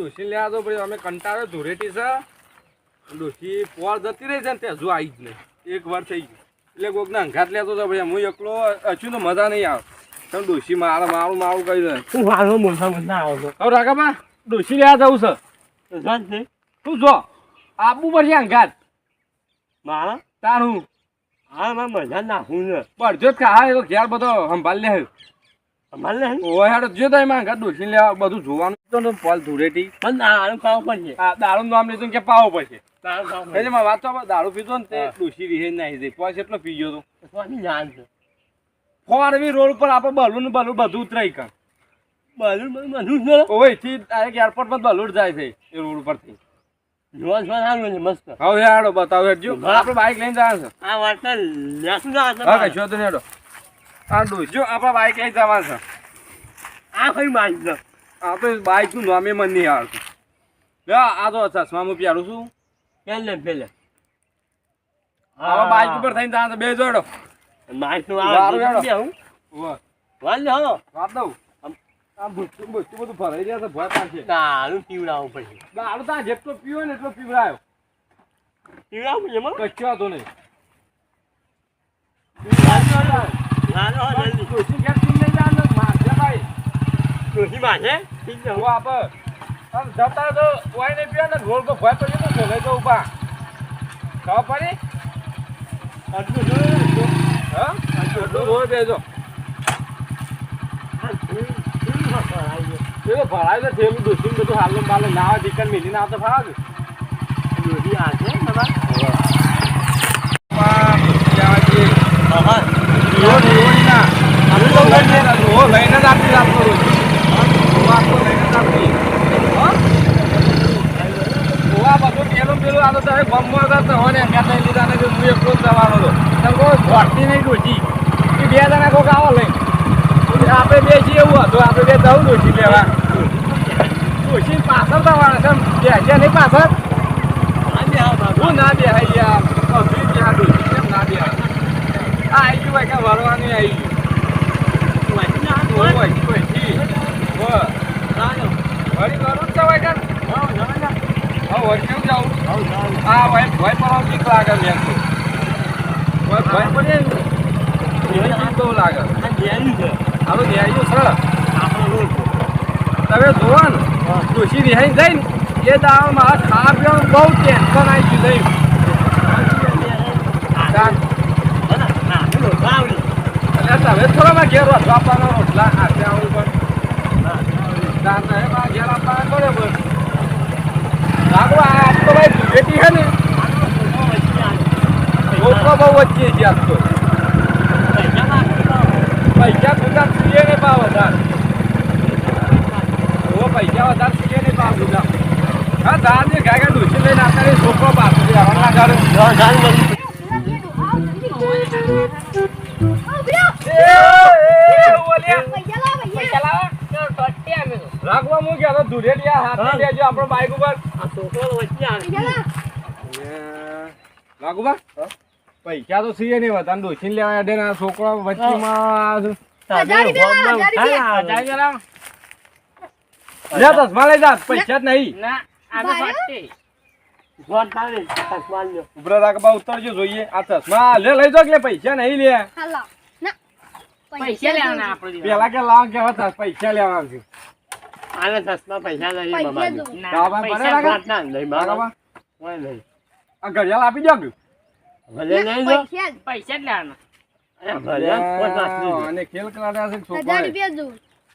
ડોશી લે તો ભાઈ અમે કંટાળો ધૂળેટી છે ડોશી પોર જતી રહી છે ને તે હજુ આવી જ નહીં 1 વાર થઈ ગયું એટલે કોકના અંઘાત લેતો હતો ભાઈ હું એકલો હજુ તો મજા નહીં આવે તમે ડોશી મારું કહી દે હું હાલો મોટા આવ્યો છો હવે રાઘાબા ડોશી લેવા જવું છે તું જો આબુ પડશે અંઘાત મારા તારું હા મારે મજા નાખું છે પડજો જ ખા તો ઘેર બધો સંભાળ લે અમારે ને ઓય હેડો જો તો એમાં અંઘાત ડોશી લેવા બધું જોવાનું તો ને પોલ ધૂળેટી પણ દારૂ ખાવા પડશે આ દારૂ નામ લીધું કે પાવો પડશે દારૂ ખાવા એટલે વાત તો આપણે દારૂ પીધો ને તે ડોશી રીહે નાહી દે પોસ એટલો પી ગયો તો પડશે જાણ છે ફોરવી રોડ ઉપર આપણે બલૂન બધું ઉતરાઈ કર બધું છે ઓય થી ડાયરેક્ટ એરપોર્ટ પર બલૂન જાય છે એ રોડ ઉપરથી જોવા સારું છે મસ્ત હવે હેડો બતાવો હેડજો આપણે બાઈક લઈને જવાનું છે આ વાત લેશું ના હા કશો તો હેડો આ ડોશી આપણે બાઈક લઈને જવાનું છે આ કઈ મારી છે આ તો બાઈક નું નામે મન નહીં આવતું લે આ તો ચશ્મા હું પહેરું છું પેલે હવે બાઈક ઉપર થઈને જવાનું બે જોડો મારી તો સારું હેડો. હું વાહ વાલ લે હો વાત દઉં આ ભૂસું બધું ભરાઈ રહ્યા છે ભય પાછે દારૂ પીવડાવવું પડશે દારૂ ત્યાં જેટલો પીવો ને એટલો પીવડાયો પીવડાવવું પડશે મને કશો હતો નહીં જલ્દી ડોશી ઘેર પીને લઈ જવાનું મારશે ભાઈ ડોશી માથે ઠીક છે હું આપ આમ જતા તો કોઈ નહીં પીવા ને રોડ પર ભય પડી તો લઈ જાઉં ઉભા ખબર પડી હા આટલું રોડ બેજો એ તો ભરાય છે થેલું ડોશી બધું હાલો બાલો નાવા ચિકન મિલીને આવતો ફાવે ડોશી આ છે તમારે લઈને જ આપી આપતો પેલું આ તો તારે ગમમાં કરતા હોય ને મેં લઈ લીધા ને હું એકલો જ જવાનો હતો તમે કોઈ ભરતી નહીં ડોશી એ 2 જણા કોઈક આવો લઈ આપણે બે છીએ એવું હતું આપણે બે જવું ડોશી લેવા ડોશી પાછળ જવાના છે બે નહીં પાછળ હું ના બે યાર ડોશી કેમ ના બે આવી ગયું ભાઈ કાંઈ વળવાનું આવી ગયું વળી કરું જ ભાઈ કાં હવે કેવું જાઉં હા ભાઈ ભાઈ પર બીક લાગે મેં ભાઈ પડે બીક બહુ લાગે હવે ધ્યાન છે તમે જોવો ને ડોશી રિહાઈ જઈને એ દાળ મારા ખાવા પીવાનું બહુ ટેન્શન આવી ગયું એટલે તમે થોડા ઘેર આપવાના રોટલા હાથે આવું પણ ઘેર આપવાના બરોબર લાગુ આ તો ભાઈ ધૂળેટી છે ને લોકો બહુ વચ્ચે છે આજ તો પૈસા સુધા પીએ ને ભાવ વધારે પૈસા વધારે પીએ ને ભાવ સુધા હા ધાર ને ગાય ડોસી લઈને આવતા છોકરો બાપુ આવવાના ઘરે રાખવા હું ગયા ધૂળેટી હાથ લેજો આપણો બાઈક ઉપર લાગુબા પૈસા તો સીએ નહીં વધારે ડોસી લેવા દે ને છોકરો વચ્ચેમાં લે ચશ્મા લઈ જા પૈસા જ નહીં ઉભરા રાખવા ઉતરજો જોઈએ આ ચશ્મા લે લઈ જાઓ કે પૈસા નહીં લે પૈસા લેવાના આપણે પેલા કે લાવ કે હતા પૈસા લેવાના છે આને સસ્તા પૈસા નહીં આ ઘડિયાળ આપી દો કે ભલે નહીં જો પૈસા જ લેવાના અને ખેલ કરાવ્યા છે છોકરા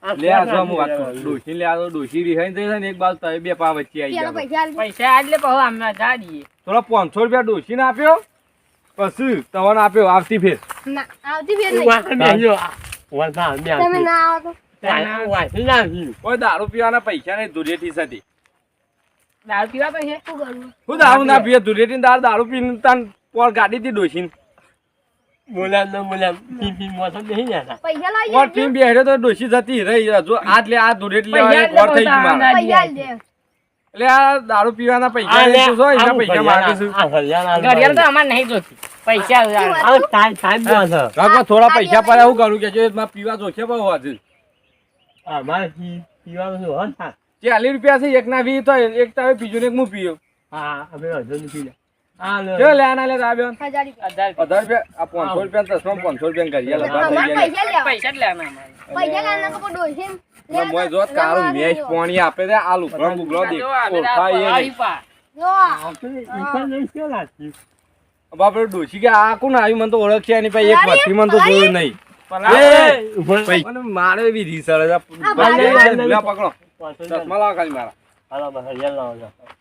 લે આ જો હું વાત કરું ડોશી લે આ ડોશી રિહાઈ થઈ ને એક બાજુ તો બે પા વચ્ચે આવી ગયા પૈસા આજ લે બહુ અમે જા દઈએ થોડા 500 રૂપિયા ડોશી ને આપ્યો પછી તવન આપ્યો આવતી ફેર કોઈ દારૂ પીવાના પૈસા નહીં ધૂળેટી સાથે દારૂ પીવા પૈસા હું દારૂ ના પીએ ધૂળેટી દારૂ પીને તાન પોર ગાડી થી ડોશી પોર પીને બેહ્યો તો ડોશી જતી રહી જો આજ લે આ ધૂળેટી લેવા પોર થઈ ગઈ મારે એટલે આ દારૂ પીવાના પૈસા નહીં તો એના પૈસા માંગીશું ઘડિયાળ તો અમારે નહીં જોતી પૈસા થોડા પૈસા પડ્યા હું કરું કે જો પીવા જોશે બહુ હજુ મારે પીવાનું 40 રૂપિયા છે એકના 20 તો એક તારે બીજું ને એક હું પીયો હા હવે અડધો નથી લે આ લે કે લેના લે આ બેન 1000 રૂપિયા. 1000 1000 રૂપિયા આ 500 રૂપિયા ચશ્મા 500 રૂપિયા કરી આલો અમારે પૈસા લેવા. પૈસા જ લેવાના અમારે. પૈસા લેવાના તો ડોશી ને મોય જો કાળું મેચ પોણી આપે છે આ લુગડો બુગડો દે ઓળખાય એ પા જો આપણે ઈચ્છા નહીં છે લાગતી બાપરે ડોશી કે આ કોણ આવ્યું મને તો ઓળખ્યા નહીં ભાઈ એક વચ્ચી મને તો જોયું નહીં મને મારે એવી રીસ આવે છે. લે પકડો ચશ્મા લાવ ખાલી મારા હાલો બસ યાર લાવો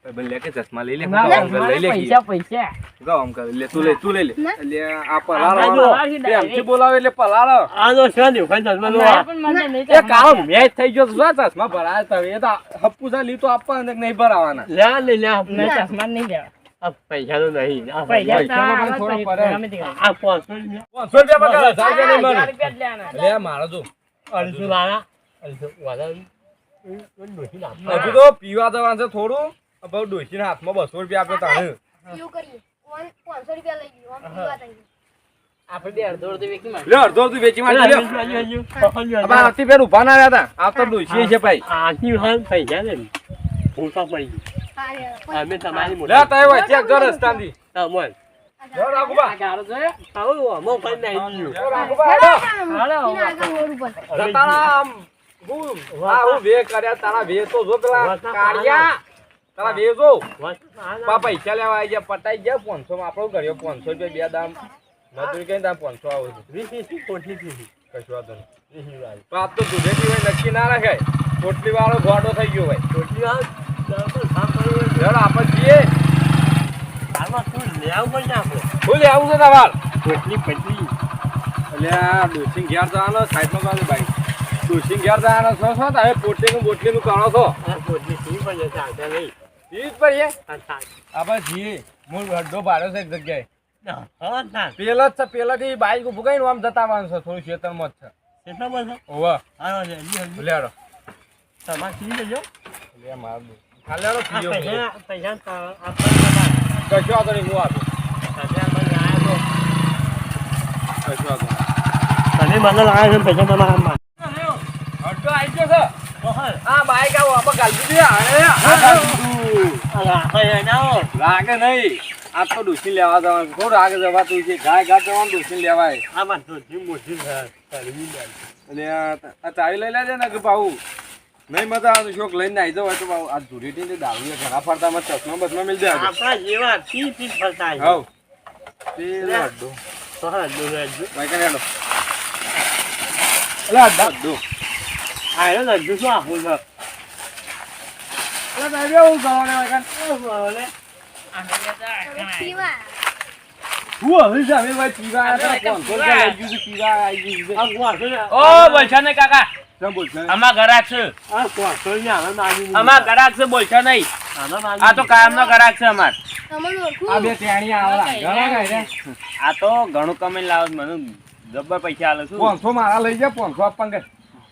ભાઈ લે કે ચશ્મા લઈ લે ના, લઈ લે પૈસા પૈસા ગાવ આમ કર લે તું લઈ લે ના. એટલે આ પલાળો પ્રેમથી બોલાવે એટલે પલાળો આ તો છે ને ખાઈ ચશ્મા લો મારા પણ મને નહીં એ કાળો મેચ થઈ ગયો તો શું ચશ્મા ભરાય તો એ તો હપ્પુસા લી તો આપવાના કે નહીં ભરાવાના લે લે નહીં, ચશ્મા નહીં લેવા. આ પૈસા તો નહીં આ પૈસા પૈસામાં તો પણ થોડો આવે જ પડે. ગમે તે કરે. આ 500 500 રૂપિયા પકડ 1000 રૂપિયા નહીં મળે 1000 રૂપિયા જ લેવાના. લે મારો જો અડધો લાના અડધો વાલા ડોસી ના હજુ તો પીવા જવાનું છે થોડું બહુ ડોશીના હાથમાં 200 રૂપિયા આપે તાણે એવું કરીએ 500 રૂપિયા લઈ લીધું આમ પીવા તઈ આપણે બે અડધો અડધો વેચી મારી. લે અડધો તું વેચી માં લે હવે આથી પેર ઉભા ના રહ્યા હતા આ તો ડોશી છે ભાઈ આથી હાલ પૈસા ને હું તો પડી હા રે અમે તમારી લે તાય હોય ચેક કર રસ્તાથી મોલ જો રાખુબા આ ગાળો જોયો? આવો મો પણ નહીં જો રાખુબા હેડો હાલો. આગળ રોડ ઉપર તારા આમ હું વે કર્યા તારા વે તો જો પેલા કાળિયા તારા વે જો પા પૈસા લેવા આવી ગયા પટાઈ ગયા 500 માં આપણો કર્યો 500 રૂપિયા બે દામ મજૂરી કઈ દામ 500 આવે છે કશું વાંધો નહીં પણ આ તો દુધેથી હોય નક્કી ના રાખાય પોટલી વાળો ગોડો થઈ ગયો ભાઈ હેડો આપણે જઈએ બોલે આવું છે તમાર એટલે આ ડોસિંગ ઘેર જવાનો સાઈડમાં કાઢો ભાઈ ડોસિંગ ઘેર જવાનો છો છો તો હવે બોટલીનું કાઢો છો ઈ જ પડીએ આપણે જઈએ મૂળ અડ્ડો ભાડ્યો છે એક જગ્યાએ પેલા જ છે પેલાથી બાઈક ઉભું કરીને આમ જતા આવવાનું છે થોડું ખેતરમાં જ છે ઓવા લે હેડો લે માર દો ખાલી હેડો પીઓ કશો વાંધો નહીં હું આપું કશો વાંધો નહીં મને લાગે છે પૈસા તમારા અડ્ડો આવી ગયો છે આ બાઈક આવો આપણે ગાલી દીધી લાગે નહીં આ તો ડૂસી લેવા જવાનું થોડું આગળ જવાતું છે ગાય ઘાટ જવાનું ડૂસી લેવાય એટલે આ ચાવી લઈ લેજે ને કે ભાऊ નહીં મજા આવે શોખ લઈને આવી જાવ તો ભાऊ આ ધૂળીટી દારૂ ઘણા ફરતા માં ચશ્મા બસમાં મિલ જાય આપણા જેવા પી ફરતા હવ પેલો અડ્ડો ભાઈ કને હેડો એટલે અડ્ડો આયો લજ્જુ શું આપું છે એટલે ભાઈ એવું કરવાનું પીવા હું હવે છે હવે ભાઈ પીવા આવ્યા 500 રૂપિયા લઈ ગયું છે પીવા આવી ગયું છે ઓ બોલશો નહીં કાકા, કેમ બોલશે આમાં ગરાક છે. આમાં ગરાક છે, બોલશો નહીં. આ તો કાયમનો ગરાક છે અમાર. તમને ઓળખું આ બે ટેણી આવલા ઘણા ગાય આ તો ઘણું કમાઈને લાવો છો, મને જબ્બર પૈસા આલે છું. 500 મારા લઈ જા 500 આપણ કે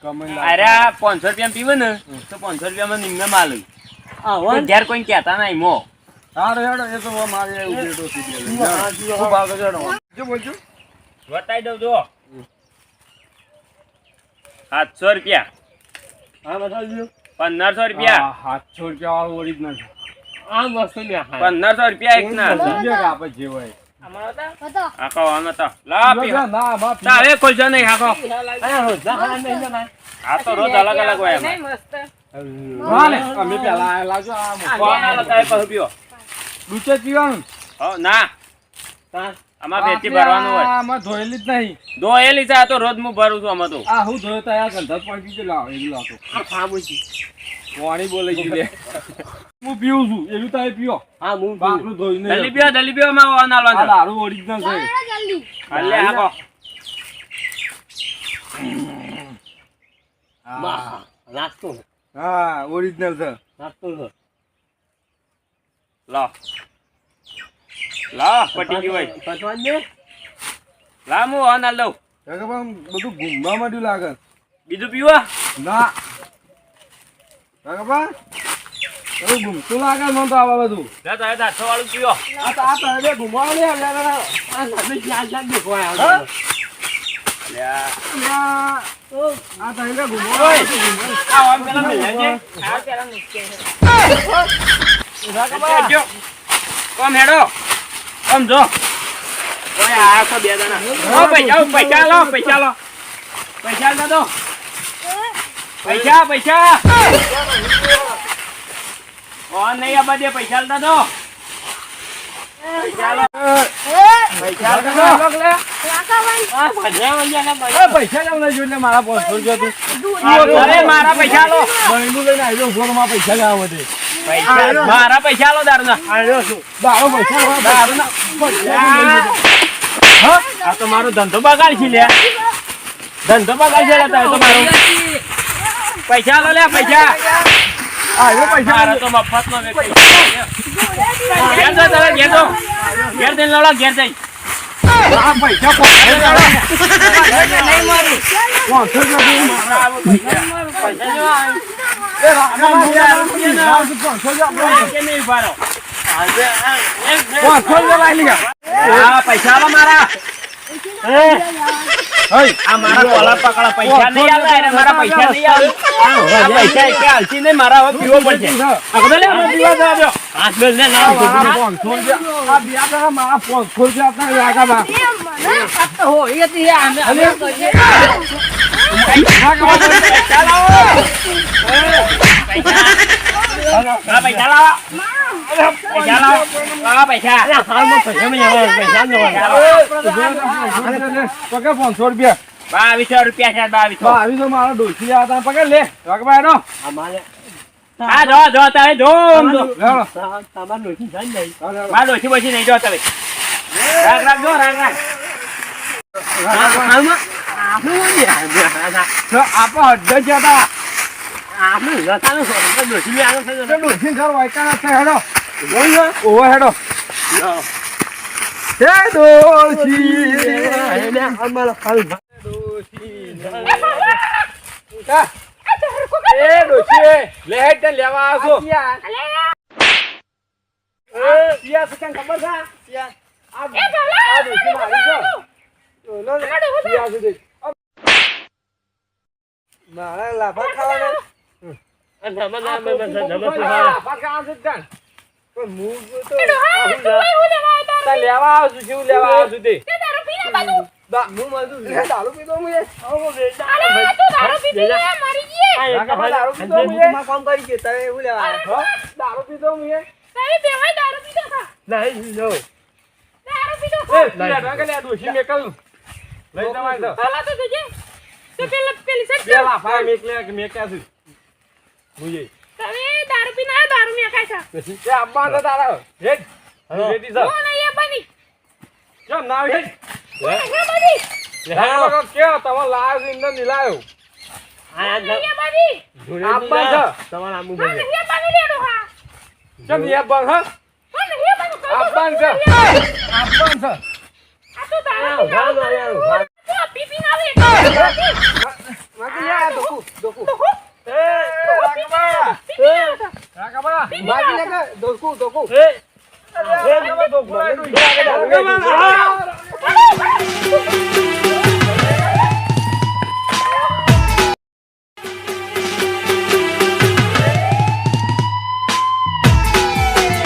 કમાઈ અરે આ 500 રૂપિયા પીવે ને તો 500 રૂપિયામાં નિમ્ન માલ તો ઘેર કોઈ કહેતા નહીં મો. હારે હેડો એ તો મારે ઉભેટો સીધી ખૂબ આગળ હેડો જો બોલજો બતાવી દઉં જો 700 રૂપિયા, હા બતાવજો 1500 રૂપિયા, 700 રૂપિયા વાળું ઓરિજિનલ છે આ મસ્ત ને 1500 રૂપિયા એક ના. સમજે કે આપણે જે હોય બતો આખો આનો તો લા પી ના બા તા હવે ખોલશો નહીં આખો. આ આ તો રોજ અલગ અલગ હોય એમાં. હાલે અમે પેલા આયેલા છો આ આ તારે પાછું પીવો. દૂધ પીવાનું હો ના આમાં વેચી ભરવાનું હોય. આમાં ધોયેલી જ નહીં ધોયેલી છે આ તો રોજ હું ભરું છું આમાં તો. આ હું ધોયો તો આ ગંધર પણ પીજે લાવ એવું લાવતો પાણી બોલે છે લે હું પીવું છું એવું તારે પીઓ હા હું બાકરું ધોઈને દલી પીવો માં ઓન આ આલવાનું. દારૂ ઓરિજિનલ છે જલ્દી હાલે આખો નાસ્તો હા ઓરિજિનલ છે નાસ્તો લો લા પટી ગઈ હોય પતવાન દે લા હું ઓન આલ દઉં. કાકા પણ બધું ગુંબા માંડ્યું લાગે બીજું પીવો ના કાકા બા એવું ગુમતું લાગે મને તો આવા બધું જા તારે 700 વાળું પીવો. આ તો હવે ગુમાવ લે આ તમે જ્યાં જ્યાં દેખો હા? આ તો એટલે ઘૂમો. ઓય, આવો આમ પેલા મિલ લેજે. આ પેલા નીચે. જો. કોમ હેડો. કોમ જો. ઓય આ તો બે જણા. ઓ પૈસા લો. પૈસા ના દો. પૈસા. ઓ નહીં આ બધે પૈસા ના દો. પૈસા લો. પૈસા ના દો. આ ભજ્યા વંજ્યા ના એ પૈસા કેમ લઈ જોઈને મારા 500 રૂપિયા તું? અરે મારા પૈસા લો. બહેનું લઈને આવ્યો ફોનમાં પૈસા લેવા બધે. મારા પૈસા લો દારૂના. આવ્યો છું. દારૂ પૈસા લેવા દારૂના. હા? આ તો મારો ધંધો બગાડ છે લે. ધંધો બગાડ છે લે તારો તો મારો. પૈસા લો લે પૈસા. આવ્યો પૈસા. મારા તો મફતનો વેચ પૈસા. ઘેર જો તમે ઘેર જો. ઘેર જઈને લડો ઘેર જઈ. આ પૈસા નહીં મારું. 500 રૂપિયા પૈસા જો આ. એ રામા 500 રૂપિયા કે નહીં ઉભા રહો. 500 રૂપિયા લઈ લીધા. હા પૈસા લો મારા. આ મારા કોલર પકડો પૈસા નહીં આવે અરે મારા પૈસા નહીં આવે આ પૈસા એક હાલતી નહીં મારા હવે પીવો પડશે આગળ લે આપણે પીવા દો આવ્યો હાથ બેલ લે ના 500 રૂપિયા. આ બિયા તો મારા 500 રૂપિયા આપના લાગામાં. પૈસા લાવો પૈસા લાવો પૈસા લાવો પૈસા હાલમાં પૈસા નહીં આવે પૈસા ન પકડ 500 રૂપિયા. 2200 રૂપિયા છે 2200 આવી તો મારો ડોસી આવતા પકડ લે રકબા એનો. હા જો તારે જો લેવડો. તમાર લોહી જાય નહીં માર ડોશી બોશી નહીં જો તમે રાખ જો રાખ આપો હડ્ડ છે તા. આપણે રતાનો લોહી મે આગળ થઈ તો ડોસી ઘર વાયકા છે હેડો. ઓવો હેડો. હે ડોસી એને અમારો ખાલ એ ડોસી લે હેડ તને લેવા આવજો. સિયા સકન ખબર છે સિયા આ ડોસી મારી છે. લો સિયા સુધી મારા લાફા ખાવાના. લેવા આવશું શું લેવા આવશું તે દારૂ પીધો હું એ. દારૂ પીધો હું એ. કામ કરી ગયો તારે એવું લેવા દારૂ પીધો હું એ. નહીં લો ડોસી મેકલ લઈ જવાય તો બે લાફા મેક્યા છે. મુજે પછી તે આબા તો તારા હેડ રેડી છે કેમ ના હેડ હા લોકો કેવો તમે લાવ ઇન્દર નીલાયો આબા છે તમારા આમુ ભાઈ કેમ યે બન હા આબા છે માકે યા દોકુ એ રાકબા માકે લે દોકુ એ રાકબા દોકુ